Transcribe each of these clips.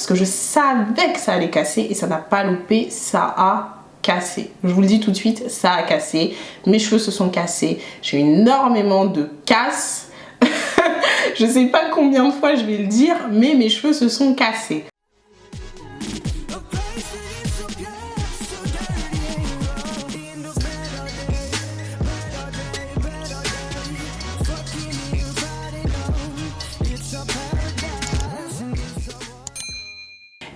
parce que je savais que ça allait casser et ça n'a pas loupé, ça a cassé. Je vous le dis tout de suite, ça a cassé. Mes cheveux se sont cassés. J'ai eu énormément de casse. Je sais pas combien de fois je vais le dire, mais mes cheveux se sont cassés.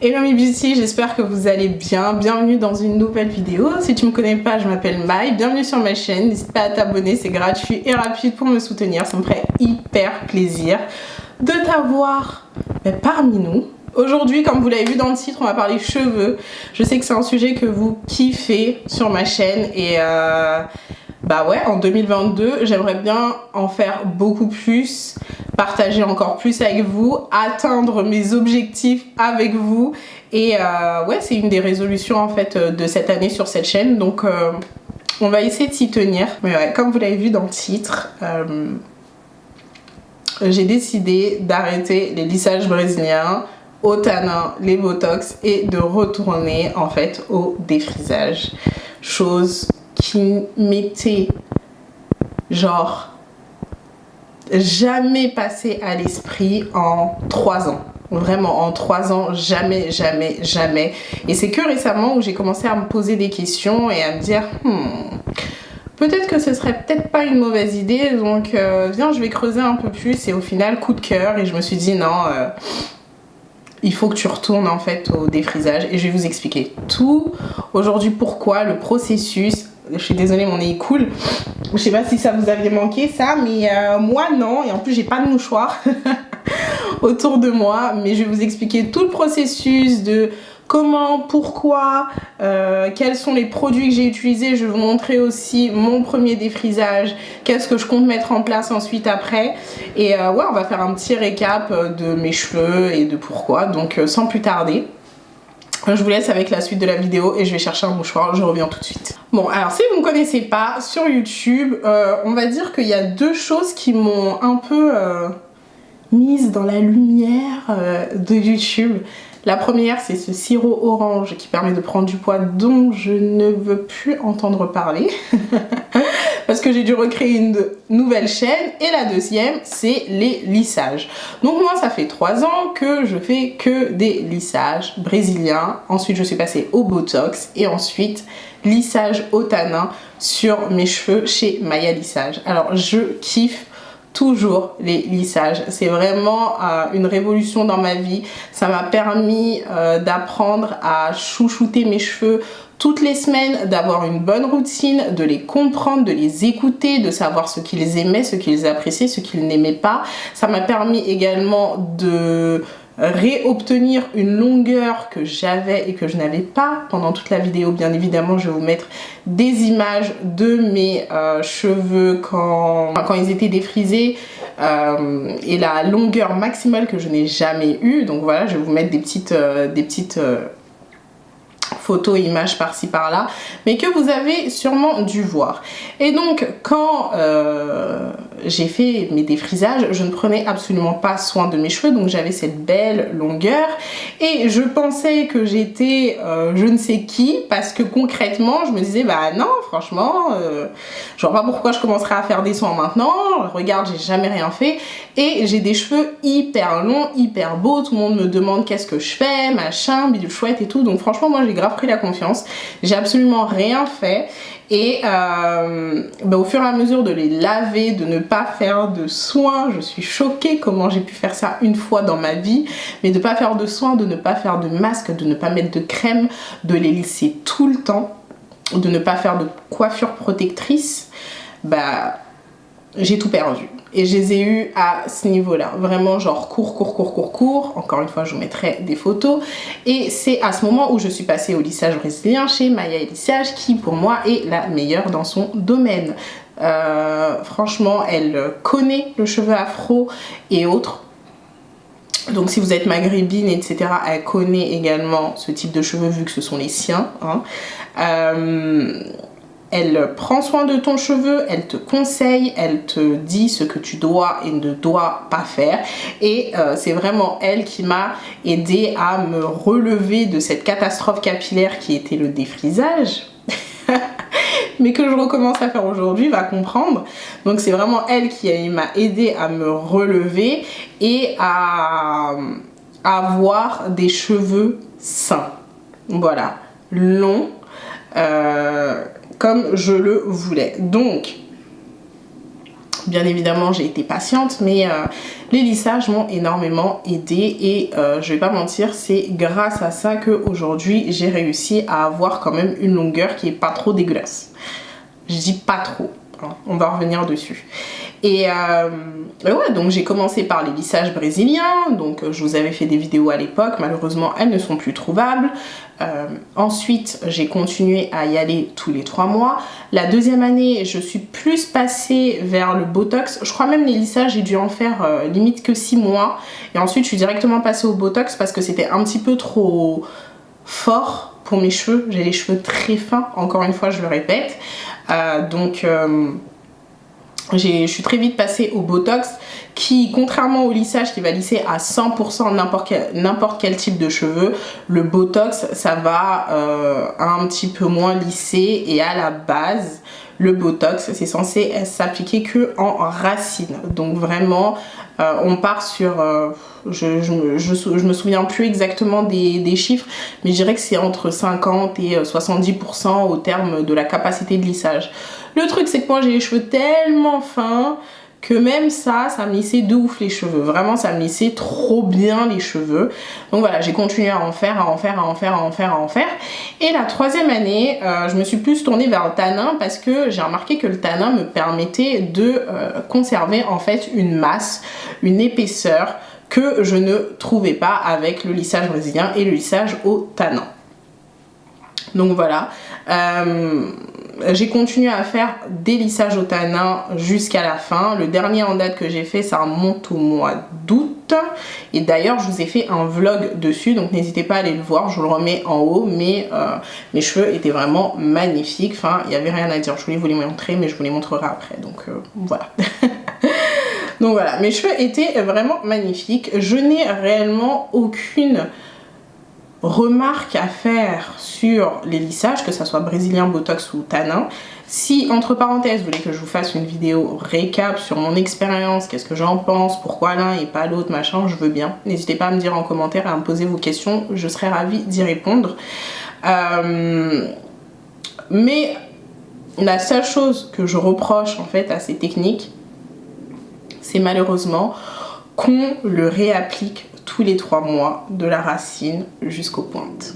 Hello mes beauty, j'espère que vous allez bien. Bienvenue dans une nouvelle vidéo. Si tu me connais pas, je m'appelle Maï. Bienvenue sur ma chaîne. N'hésite pas à t'abonner, c'est gratuit et rapide pour me soutenir. Ça me ferait hyper plaisir de t'avoir parmi nous. Aujourd'hui, comme vous l'avez vu dans le titre, on va parler cheveux. Je sais que c'est un sujet que vous kiffez sur ma chaîne et bah ouais, en 2022, j'aimerais bien en faire beaucoup plus, partager encore plus avec vous, atteindre mes objectifs avec vous. Et ouais, c'est une des résolutions en fait de cette année sur cette chaîne. Donc on va essayer de s'y tenir. Mais ouais, comme vous l'avez vu dans le titre, j'ai décidé d'arrêter les lissages brésiliens, au tanin, les botox et de retourner en fait au défrisage. Chose qui m'était genre jamais passé à l'esprit en 3 ans. Vraiment en 3 ans, jamais. Et c'est que récemment où j'ai commencé à me poser des questions et à me dire peut-être que ce serait peut-être pas une mauvaise idée, donc viens, je vais creuser un peu plus. Et au final, coup de cœur, et je me suis dit non, il faut que tu retournes en fait au défrisage et je vais vous expliquer tout aujourd'hui, pourquoi, le processus. Je suis désolée, mon nez est cool. Je sais pas si ça vous avait manqué ça, mais moi non, et en plus j'ai pas de mouchoir autour de moi, mais je vais vous expliquer tout le processus de comment, pourquoi, quels sont les produits que j'ai utilisés. Je vais vous montrer aussi mon premier défrisage, qu'est-ce que je compte mettre en place ensuite après. Et ouais, on va faire un petit récap de mes cheveux et de pourquoi. Donc sans plus tarder, je vous laisse avec la suite de la vidéo et je vais chercher un mouchoir, je reviens tout de suite. Bon, alors si vous ne me connaissez pas, sur YouTube, on va dire qu'il y a 2 choses qui m'ont un peu mise dans la lumière de YouTube. La première, c'est ce sirop orange qui permet de prendre du poids dont je ne veux plus entendre parler parce que j'ai dû recréer une nouvelle chaîne. Et la deuxième, c'est les lissages. Donc moi, ça fait 3 ans que je fais que des lissages brésiliens. Ensuite, je suis passée au botox et ensuite lissage au tanin sur mes cheveux chez Maya Lissage. Alors, je kiffe toujours les lissages, c'est vraiment une révolution dans ma vie. Ça m'a permis d'apprendre à chouchouter mes cheveux toutes les semaines, d'avoir une bonne routine, de les comprendre, de les écouter, de savoir ce qu'ils aimaient, ce qu'ils appréciaient, ce qu'ils n'aimaient pas. Ça m'a permis également de réobtenir une longueur que j'avais et que je n'avais pas pendant toute la vidéo. Bien évidemment, je vais vous mettre des images de mes cheveux quand ils étaient défrisés et la longueur maximale que je n'ai jamais eue. Donc voilà, je vais vous mettre des petites photos, images par-ci par-là, mais que vous avez sûrement dû voir. Et donc quand j'ai fait mes défrisages, je ne prenais absolument pas soin de mes cheveux, donc j'avais cette belle longueur et je pensais que j'étais je ne sais qui, parce que concrètement je me disais bah non, franchement je vois pas pourquoi je commencerais à faire des soins maintenant. Regarde, j'ai jamais rien fait et j'ai des cheveux hyper longs, hyper beaux, tout le monde me demande qu'est-ce que je fais, machin, bidule chouette et tout. Donc franchement moi j'ai grave pris la confiance, j'ai absolument rien fait. Et au fur et à mesure de les laver, de ne pas faire de soins, je suis choquée comment j'ai pu faire ça une fois dans ma vie, mais de ne pas faire de soins, de ne pas faire de masque, de ne pas mettre de crème, de les lisser tout le temps, de ne pas faire de coiffure protectrice, bah j'ai tout perdu. Et je les ai eu à ce niveau-là, vraiment genre court. Encore une fois, je vous mettrai des photos. Et c'est à ce moment où je suis passée au lissage brésilien chez Maya Lissage, qui pour moi est la meilleure dans son domaine. Franchement, elle connaît le cheveu afro et autres. Donc si vous êtes maghrébine, etc., elle connaît également ce type de cheveux vu que ce sont les siens. Elle prend soin de ton cheveu, elle te conseille, elle te dit ce que tu dois et ne dois pas faire. Et c'est vraiment elle qui m'a aidé à me relever de cette catastrophe capillaire qui était le défrisage. Mais que je recommence à faire aujourd'hui, va comprendre. Donc c'est vraiment elle qui m'a aidé à me relever et à avoir des cheveux sains. Voilà, longs, comme je le voulais. Donc, bien évidemment, j'ai été patiente, mais les lissages m'ont énormément aidé et je vais pas mentir, c'est grâce à ça qu'aujourd'hui, j'ai réussi à avoir quand même une longueur qui est pas trop dégueulasse. Je dis pas trop, hein, on va revenir dessus. Et ouais, donc j'ai commencé par les lissages brésiliens, donc je vous avais fait des vidéos à l'époque, malheureusement elles ne sont plus trouvables. Ensuite, j'ai continué à y aller tous les 3 mois. La deuxième année, je suis plus passée vers le Botox. Je crois même les lissages, j'ai dû en faire limite que 6 mois. Et ensuite, je suis directement passée au Botox parce que c'était un petit peu trop fort pour mes cheveux. J'ai les cheveux très fins, encore une fois, je le répète. Je suis très vite passée au Botox qui, contrairement au lissage qui va lisser à 100% n'importe quel type de cheveux, le Botox ça va un petit peu moins lisser et à la base le Botox c'est censé s'appliquer que en racine. Donc vraiment on part sur je me souviens plus exactement des chiffres, mais je dirais que c'est entre 50 et 70% au terme de la capacité de lissage. Le truc c'est que moi j'ai les cheveux tellement fins que même ça me lissait de ouf les cheveux. Vraiment ça me lissait trop bien les cheveux. Donc voilà, j'ai continué à en faire. Et la troisième année, je me suis plus tournée vers le tanin parce que j'ai remarqué que le tanin me permettait de conserver en fait une masse, une épaisseur que je ne trouvais pas avec le lissage brésilien et le lissage au tanin. Donc voilà, j'ai continué à faire des lissages au tanin jusqu'à la fin. Le dernier en date que j'ai fait, ça remonte au mois d'août. Et d'ailleurs, je vous ai fait un vlog dessus, donc n'hésitez pas à aller le voir, je vous le remets en haut. Mais mes cheveux étaient vraiment magnifiques, enfin, il n'y avait rien à dire. Je voulais vous les montrer, mais je vous les montrerai après, donc voilà. Donc voilà, mes cheveux étaient vraiment magnifiques. Je n'ai réellement aucune remarque à faire sur les lissages, que ça soit brésilien, botox ou tanin. Si entre parenthèses vous voulez que je vous fasse une vidéo récap sur mon expérience, qu'est-ce que j'en pense, pourquoi l'un et pas l'autre, machin, je veux bien. N'hésitez pas à me dire en commentaire et à me poser vos questions, je serai ravie d'y répondre. Mais la seule chose que je reproche en fait à ces techniques, c'est malheureusement qu'on le réapplique tous les 3 mois de la racine jusqu'aux pointes.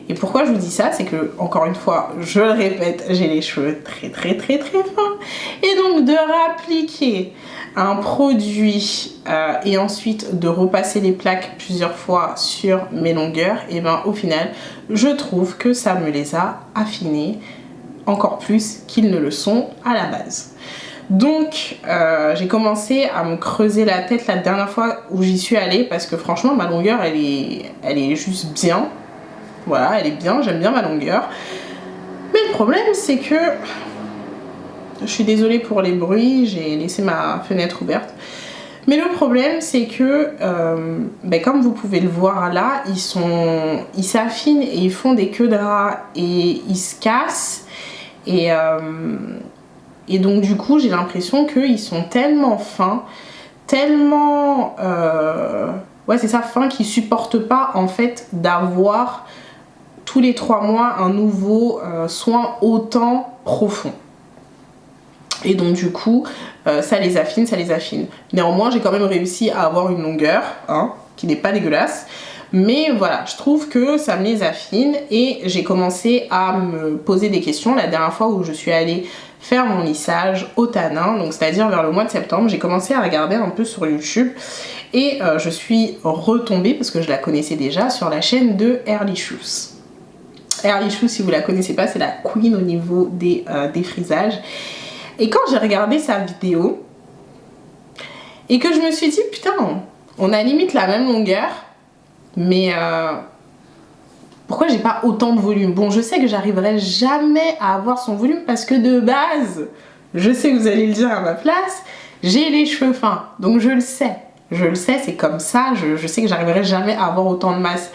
Et pourquoi je vous dis ça, c'est que, encore une fois, je le répète, j'ai les cheveux très fins. Et donc de réappliquer un produit et ensuite de repasser les plaques plusieurs fois sur mes longueurs, et ben au final, je trouve que ça me les a affinés encore plus qu'ils ne le sont à la base. Donc j'ai commencé à me creuser la tête la dernière fois où j'y suis allée parce que franchement ma longueur elle est juste bien. Voilà, elle est bien, j'aime bien ma longueur. Mais le problème c'est que, je suis désolée pour les bruits, j'ai laissé ma fenêtre ouverte. Mais le problème c'est que comme vous pouvez le voir là, ils s'affinent et ils font des queues de rat et ils se cassent et donc du coup j'ai l'impression qu'ils sont tellement fins, tellement ouais c'est ça, fins, qu'ils supportent pas en fait d'avoir tous les 3 mois un nouveau soin autant profond. Et donc du coup ça les affine. Néanmoins j'ai quand même réussi à avoir une longueur qui n'est pas dégueulasse. Mais voilà, je trouve que ça me les affine et j'ai commencé à me poser des questions la dernière fois où je suis allée faire mon lissage au tanin, donc c'est-à-dire vers le mois de septembre. J'ai commencé à regarder un peu sur YouTube et je suis retombée, parce que je la connaissais déjà, sur la chaîne de Airlicious. Airlicious, si vous la connaissez pas, c'est la queen au niveau des défrisages. Et quand j'ai regardé sa vidéo et que je me suis dit putain, on a limite la même longueur, mais pourquoi j'ai pas autant de volume? Bon, je sais que j'arriverai jamais à avoir son volume parce que de base, je sais que vous allez le dire à ma place, j'ai les cheveux fins. Donc je le sais, c'est comme ça, je sais que j'arriverai jamais à avoir autant de masse.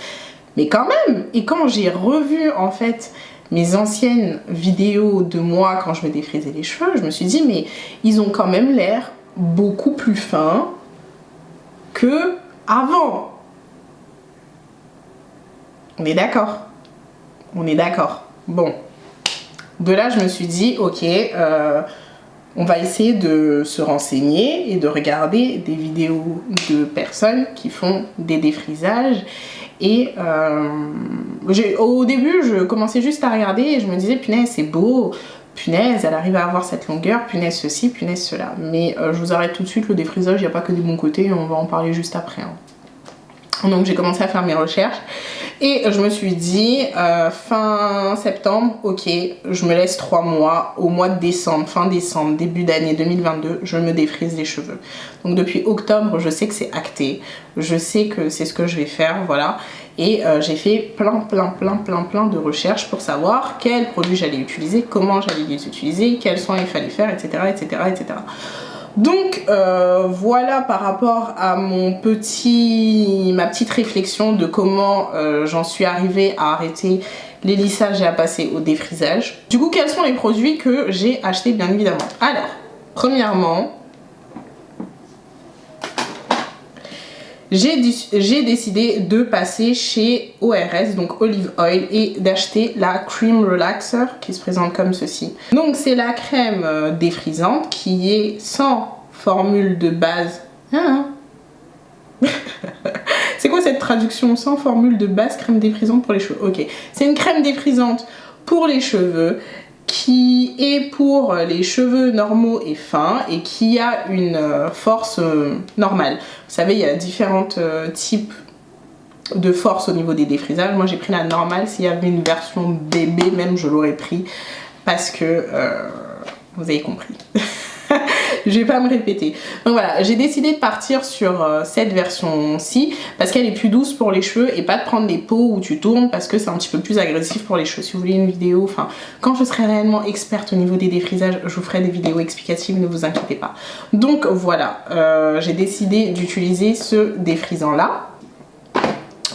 Mais quand même, et quand j'ai revu en fait mes anciennes vidéos de moi quand je me défrisais les cheveux, je me suis dit mais ils ont quand même l'air beaucoup plus fins que avant. On est d'accord. On est d'accord. Bon. De là, je me suis dit, ok, on va essayer de se renseigner et de regarder des vidéos de personnes qui font des défrisages. Et au début, je commençais juste à regarder et je me disais, punaise, c'est beau. Punaise, elle arrive à avoir cette longueur. Punaise, ceci, punaise, cela. Mais je vous arrête tout de suite, le défrisage, il n'y a pas que des bons côtés. On va en parler juste après. Hein. Donc j'ai commencé à faire mes recherches et je me suis dit fin septembre, ok, je me laisse 3 mois, au mois de décembre, fin décembre, début d'année 2022, je me défrise les cheveux. Donc depuis octobre, je sais que c'est acté, je sais que c'est ce que je vais faire, voilà. Et j'ai fait plein de recherches pour savoir quels produits j'allais utiliser, comment j'allais les utiliser, quels soins il fallait faire, etc. etc. Donc voilà par rapport à ma petite réflexion de comment j'en suis arrivée à arrêter les lissages et à passer au défrisage. Du coup, quels sont les produits que j'ai achetés bien évidemment? Alors, premièrement, j'ai décidé de passer chez ORS, donc Olive Oil, et d'acheter la Cream Relaxer qui se présente comme ceci. Donc c'est la crème défrisante qui est sans formule de base. C'est quoi cette traduction? Sans formule de base, crème défrisante pour les cheveux. Ok, c'est une crème défrisante pour les cheveux qui est pour les cheveux normaux et fins et qui a une force normale. Vous savez, il y a différents types de force au niveau des défrisages. Moi j'ai pris la normale, s'il y avait une version bébé même je l'aurais pris parce que vous avez compris. Je vais pas me répéter. Donc voilà, j'ai décidé de partir sur cette version-ci parce qu'elle est plus douce pour les cheveux et pas de prendre des pots où tu tournes parce que c'est un petit peu plus agressif pour les cheveux. Si vous voulez une vidéo, enfin, quand je serai réellement experte au niveau des défrisages, je vous ferai des vidéos explicatives, ne vous inquiétez pas. Donc voilà, j'ai décidé d'utiliser ce défrisant-là.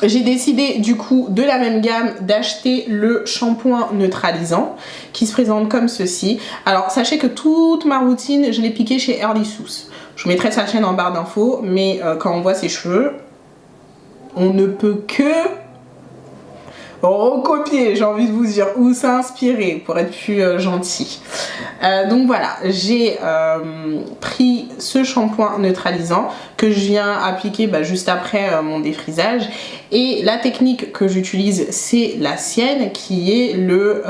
J'ai décidé du coup de la même gamme d'acheter le shampoing neutralisant qui se présente comme ceci. Alors sachez que toute ma routine je l'ai piqué chez Early Souce. Je vous mettrai sa chaîne en barre d'infos, mais quand on voit ses cheveux, on ne peut que recopier, j'ai envie de vous dire, ou s'inspirer pour être plus gentil. Donc voilà, j'ai pris ce shampoing neutralisant que je viens appliquer juste après mon défrisage. Et la technique que j'utilise, c'est la sienne qui est le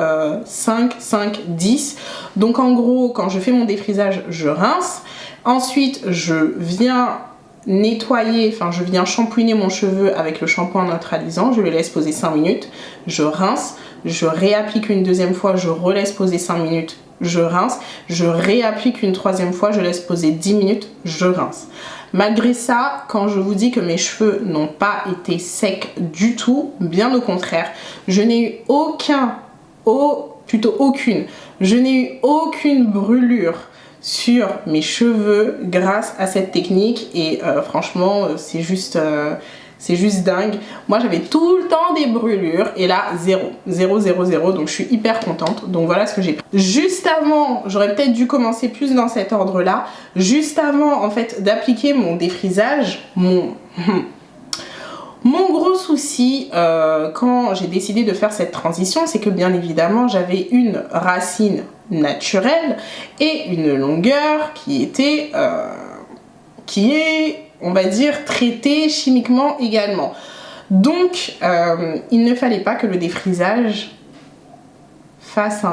5-5-10. Donc en gros, quand je fais mon défrisage, je rince. Ensuite, je viens nettoyer, enfin je viens shampouiner mon cheveu avec le shampoing neutralisant, je le laisse poser 5 minutes, je rince, je réapplique une deuxième fois, je relaisse poser 5 minutes, je rince, je réapplique une troisième fois, je laisse poser 10 minutes, je rince. Malgré ça, quand je vous dis que mes cheveux n'ont pas été secs du tout, bien au contraire, je n'ai eu je n'ai eu aucune brûlure sur mes cheveux grâce à cette technique et franchement c'est juste dingue. Moi j'avais tout le temps des brûlures et là zéro, donc je suis hyper contente. Donc voilà ce que j'ai pris. Juste avant, j'aurais peut-être dû commencer plus dans cet ordre là, juste avant en fait d'appliquer mon défrisage, mon gros souci quand j'ai décidé de faire cette transition, c'est que bien évidemment j'avais une racine naturelle et une longueur qui était on va dire traitée chimiquement également. Donc il ne fallait pas que le défrisage fasse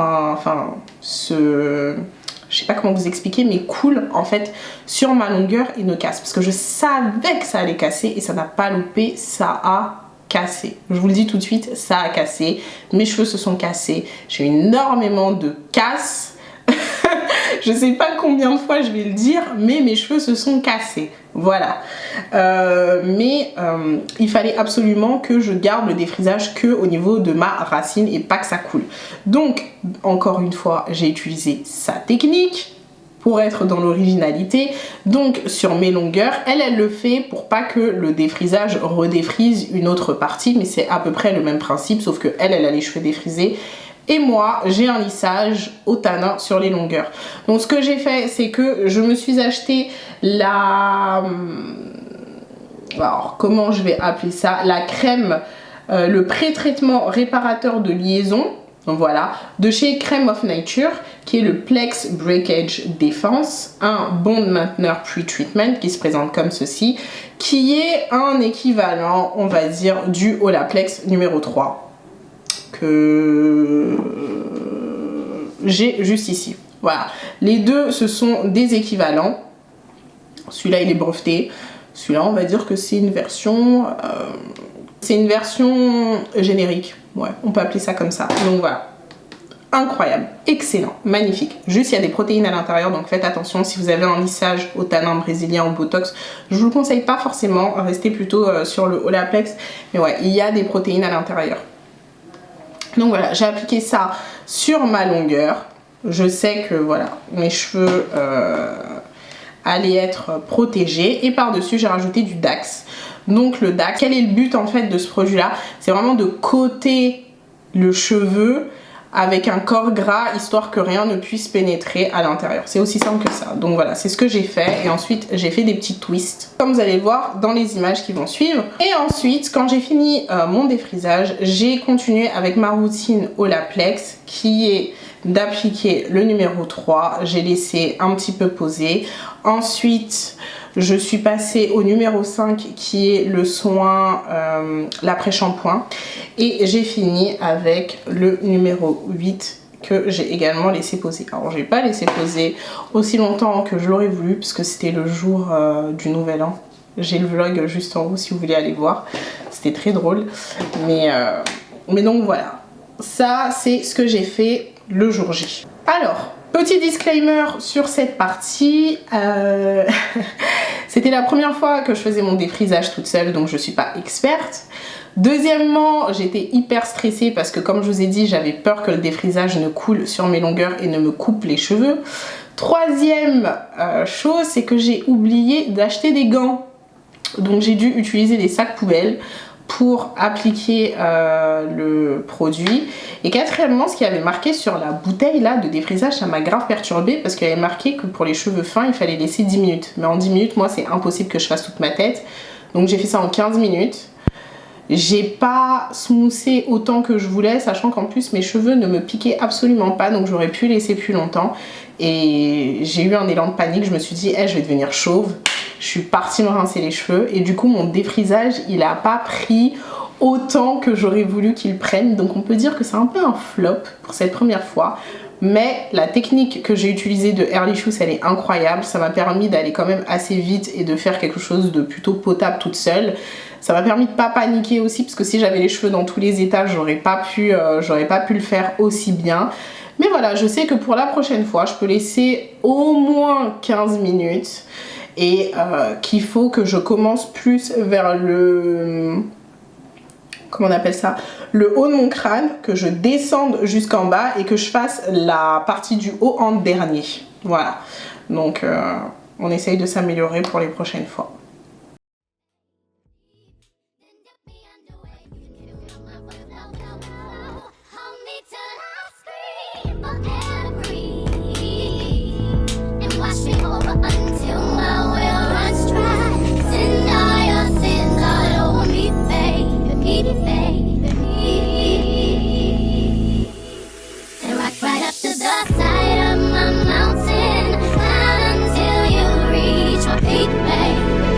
je sais pas comment vous expliquer, mais coule en fait sur ma longueur et ne casse. Parce que je savais que ça allait casser et ça n'a pas loupé, ça a cassé. Je vous le dis tout de suite, ça a cassé. Mes cheveux se sont cassés. J'ai eu énormément de casse. Je sais pas combien de fois je vais le dire, mais mes cheveux se sont cassés. Voilà. Il fallait absolument que je garde le défrisage que au niveau de ma racine et pas que ça coule. Donc, encore une fois, j'ai utilisé sa technique pour être dans l'originalité. Donc, sur mes longueurs, elle le fait pour pas que le défrisage redéfrise une autre partie, mais c'est à peu près le même principe, sauf que elle a les cheveux défrisés. Et moi, j'ai un lissage au tanin sur les longueurs. Donc, ce que j'ai fait, c'est que je me suis acheté alors, comment je vais appeler ça? La crème, le pré-traitement réparateur de liaison. Donc voilà, de chez Crème of Nature, qui est le Plex Breakage Defense, un bond mainteneur pre-treatment qui se présente comme ceci, qui est un équivalent, on va dire, du Olaplex numéro 3 que j'ai juste ici. Voilà, les deux ce sont des équivalents. Celui-là il est breveté, celui-là on va dire que c'est une version générique, ouais, on peut appeler ça comme ça. Donc voilà, incroyable, excellent, magnifique. Juste il y a des protéines à l'intérieur, donc faites attention si vous avez un lissage au tanin brésilien ou botox, je vous le conseille pas forcément, restez plutôt sur le Olaplex, mais ouais, il y a des protéines à l'intérieur. Donc voilà, j'ai appliqué ça sur ma longueur. Je sais que voilà, mes cheveux allaient être protégés. Et par-dessus, j'ai rajouté du Dax. Donc le Dax, quel est le but en fait de ce produit-là? C'est vraiment de coter le cheveu avec un corps gras, histoire que rien ne puisse pénétrer à l'intérieur. C'est aussi simple que ça. Donc voilà, c'est ce que j'ai fait. Et ensuite, j'ai fait des petits twists, comme vous allez le voir dans les images qui vont suivre. Et ensuite, quand j'ai fini mon défrisage, j'ai continué avec ma routine Olaplex, qui est d'appliquer le numéro 3. J'ai laissé un petit peu poser. Ensuite, je suis passée au numéro 5 qui est le soin, l'après-shampoing. Et j'ai fini avec le numéro 8 que j'ai également laissé poser. Alors, je n'ai pas laissé poser aussi longtemps que je l'aurais voulu puisque c'était le jour du nouvel an. J'ai le vlog juste en haut si vous voulez aller voir. C'était très drôle. Mais donc voilà. Ça, c'est ce que j'ai fait le jour J. Alors, petit disclaimer sur cette partie. C'était la première fois que je faisais mon défrisage toute seule, donc je ne suis pas experte. Deuxièmement, j'étais hyper stressée parce que comme je vous ai dit, j'avais peur que le défrisage ne coule sur mes longueurs et ne me coupe les cheveux. Troisième chose, c'est que j'ai oublié d'acheter des gants. Donc j'ai dû utiliser des sacs poubelles pour appliquer le produit. Et quatrièmement, ce qui avait marqué sur la bouteille là de défrisage, ça m'a grave perturbée parce qu'il y avait marqué que pour les cheveux fins, il fallait laisser 10 minutes. Mais en 10 minutes, moi, c'est impossible que je fasse toute ma tête. Donc j'ai fait ça en 15 minutes. J'ai pas smoothé autant que je voulais, sachant qu'en plus mes cheveux ne me piquaient absolument pas, donc j'aurais pu laisser plus longtemps. Et j'ai eu un élan de panique, je me suis dit, hey, je vais devenir chauve. Je suis partie me rincer les cheveux et du coup mon défrisage, il a pas pris autant que j'aurais voulu qu'il prenne. Donc on peut dire que c'est un peu un flop pour cette première fois. Mais la technique que j'ai utilisée de Early Shoes, elle est incroyable. Ça m'a permis d'aller quand même assez vite et de faire quelque chose de plutôt potable toute seule. Ça m'a permis de pas paniquer aussi, parce que si j'avais les cheveux dans tous les états, j'aurais pas pu le faire aussi bien. Mais voilà, je sais que pour la prochaine fois, je peux laisser au moins 15 minutes. Et qu'il faut que je commence plus vers le... Comment on appelle ça? Le haut de mon crâne, que je descende jusqu'en bas et que je fasse la partie du haut en dernier. Voilà. Donc, on essaye de s'améliorer pour les prochaines fois. Until you reach my peak, babe.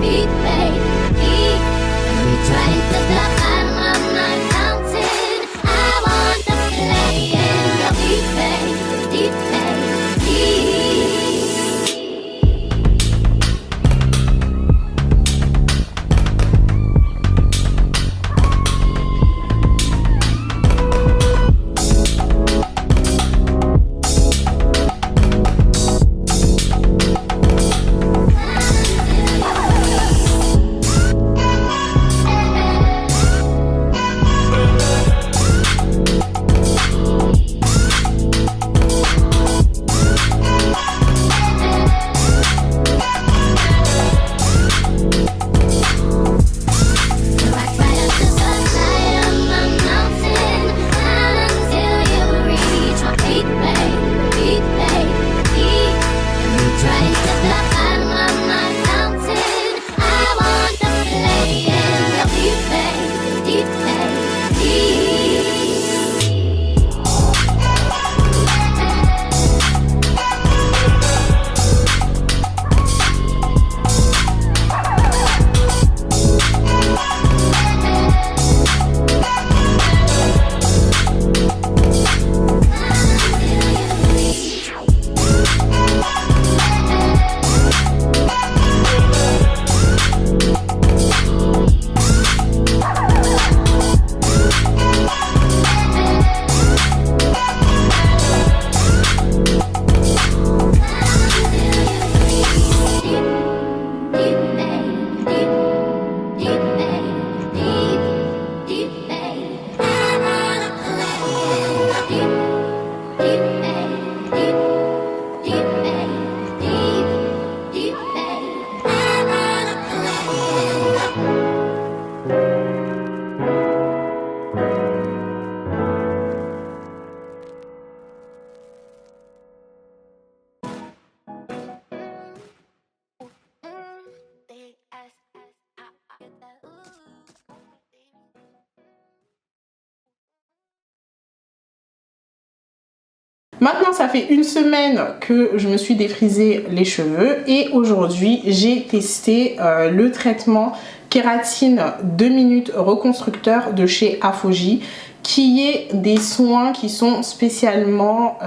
Maintenant, ça fait une semaine que je me suis défrisé les cheveux et aujourd'hui, j'ai testé le traitement kératine 2 minutes reconstructeur de chez Afoji, qui est des soins qui sont spécialement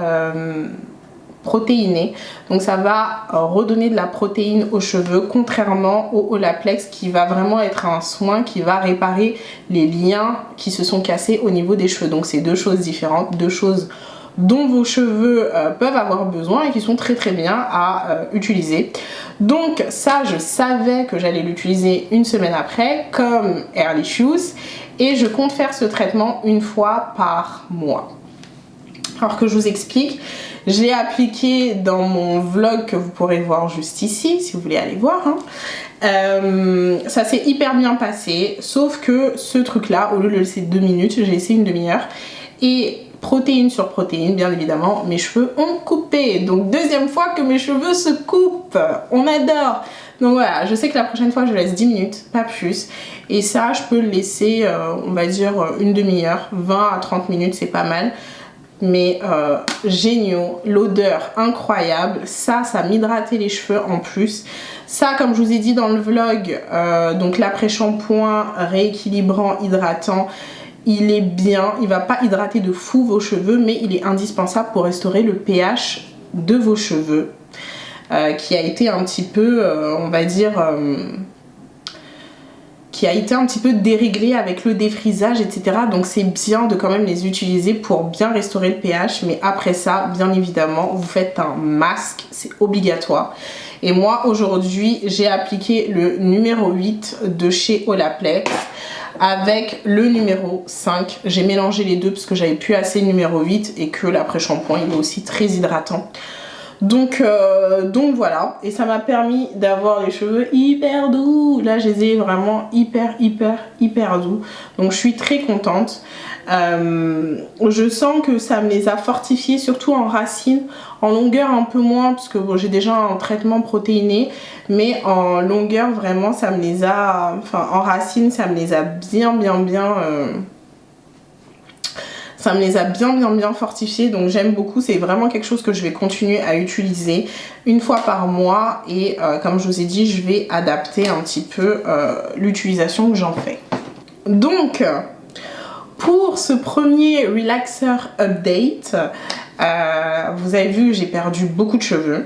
protéinés. Donc ça va redonner de la protéine aux cheveux, contrairement au Olaplex qui va vraiment être un soin qui va réparer les liens qui se sont cassés au niveau des cheveux. Donc c'est deux choses différentes, deux choses dont vos cheveux peuvent avoir besoin et qui sont très bien à utiliser. Donc ça, je savais que j'allais l'utiliser une semaine après comme Airlicious et je compte faire ce traitement une fois par mois. Alors que je vous explique, je l'ai appliqué dans mon vlog que vous pourrez voir juste ici si vous voulez aller voir, hein. Ça s'est hyper bien passé, sauf que ce truc là, au lieu de le laisser 2 minutes, j'ai laissé une demi-heure et protéine sur protéine, bien évidemment, mes cheveux ont coupé. Donc deuxième fois que mes cheveux se coupent, on adore. Donc voilà, je sais que la prochaine fois je laisse 10 minutes, pas plus. Et ça, je peux le laisser, on va dire, une demi-heure, 20 à 30 minutes, c'est pas mal. Mais géniaux, l'odeur incroyable, ça m'hydratait les cheveux en plus. Ça, comme je vous ai dit dans le vlog, donc l'après-shampoing rééquilibrant, hydratant, il est bien, il va pas hydrater de fou vos cheveux, mais il est indispensable pour restaurer le pH de vos cheveux, qui a été un petit peu, on va dire, qui a été un petit peu déréglé avec le défrisage, etc. Donc c'est bien de quand même les utiliser pour bien restaurer le pH, mais après ça, bien évidemment, vous faites un masque, c'est obligatoire. Et moi, aujourd'hui, j'ai appliqué le numéro 8 de chez Olaplex avec le numéro 5. J'ai mélangé les deux parce que j'avais plus assez le numéro 8 et que l'après-shampoing, il est aussi très hydratant. Donc voilà, et ça m'a permis d'avoir les cheveux hyper doux. Là, je les ai vraiment hyper doux. Donc je suis très contente. Je sens que ça me les a fortifiés, surtout en racines. En longueur un peu moins, parce que bon, j'ai déjà un traitement protéiné. Mais en longueur, vraiment, ça me les a... Enfin, en racines, ça me les a bien ça me les a bien fortifiés, donc j'aime beaucoup. C'est vraiment quelque chose que je vais continuer à utiliser une fois par mois. Et comme je vous ai dit, je vais adapter un petit peu l'utilisation que j'en fais. Donc, pour ce premier relaxer update, vous avez vu, j'ai perdu beaucoup de cheveux.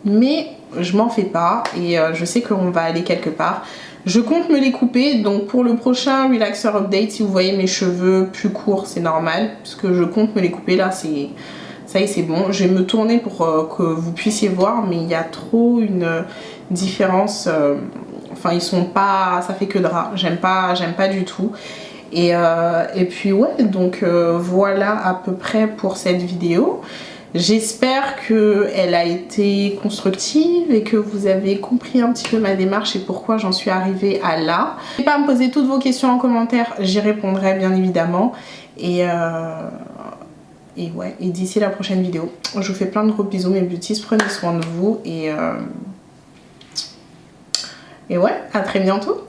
Mais je m'en fais pas et je sais qu'on va aller quelque part. Je compte me les couper, donc pour le prochain relaxer update, si vous voyez mes cheveux plus courts, c'est normal, puisque je compte me les couper. Là, ça y est, c'est bon. Je vais me tourner pour que vous puissiez voir, mais il y a trop une différence. Enfin, ils sont pas, ça fait que drap. J'aime pas du tout. Et puis ouais, donc voilà à peu près pour cette vidéo. J'espère qu'elle a été constructive et que vous avez compris un petit peu ma démarche et pourquoi j'en suis arrivée à là. N'hésitez pas à me poser toutes vos questions en commentaire, j'y répondrai bien évidemment. Et ouais, et d'ici la prochaine vidéo, je vous fais plein de gros bisous mes beauties, prenez soin de vous et ouais, à très bientôt.